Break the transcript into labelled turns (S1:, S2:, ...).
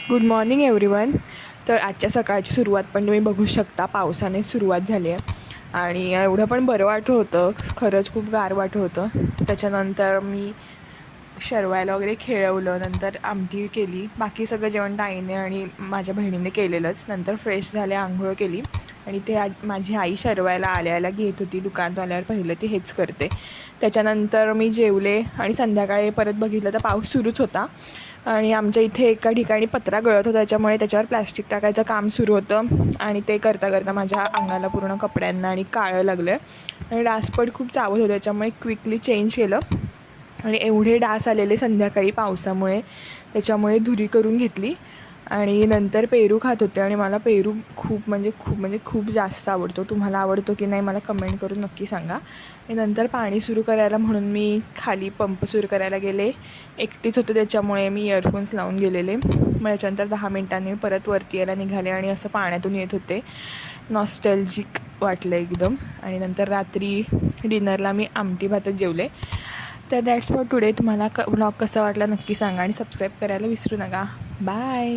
S1: Good morning everyone. तर आजच्या सकाळची सुरुवात पण तुम्ही बघू शकता, पावसाने सुरुवात झाली आहे आणि एवढं पण बरं वाटत होतं. खरंच खूप गार वाटत होतं. त्याच्यानंतर मी शरवायला वगैरे खेळवलं, नंतर आमटी केली, बाकी सगळं जेवण ताईने आणि माझ्या बहिणीने केलेलंच. नंतर फ्रेश झाले, आंघोळ केली आणि ते आज माझी आई शरवायला आल्याला घेत होती. दुकानात आल्यावर पहिलं ती हेच करते. त्याच्यानंतर मी जेवले आणि संध्याकाळी परत बघितलं तर पाऊस सुरूच होता आणि आमच्या इथे एका ठिकाणी पत्रा गळत होता, त्याच्यामुळे त्याच्यावर प्लॅस्टिक टाकायचं काम सुरू होतं आणि ते करता करता माझ्या अंगाला पूर्ण कपड्यांना आणि काळं लागलं आणि डास पण खूप चावत होते. त्याच्यामुळे क्विकली चेंज केलं आणि एवढे डास आलेले संध्याकाळी पावसामुळे, त्याच्यामुळे धुरी करून घेतली आणि नंतर पेरू खात होते आणि मला पेरू खूप जास्त आवडतो. तुम्हाला आवडतो की नाही मला कमेंट करून नक्की सांगा. आणि नंतर पाणी सुरू करायला म्हणून मी खाली पंप सुरू करायला गेले. एकटीच होते त्याच्यामुळे मी इयरफोन्स लावून गेलेले. मग याच्यानंतर 10 मिनिटांनी परत वरती यायला निघाले आणि असं पाण्यातून येत होते. नॉस्टॅल्जिक वाटलं एकदम. आणि नंतर रात्री डिनरला मी आमटी भातच जेवले. तर दॅट्स फॉर टुडे. तुम्हाला व्लॉग कसा वाटला नक्की सांगा आणि सबस्क्राईब करायला विसरू नका. बाय.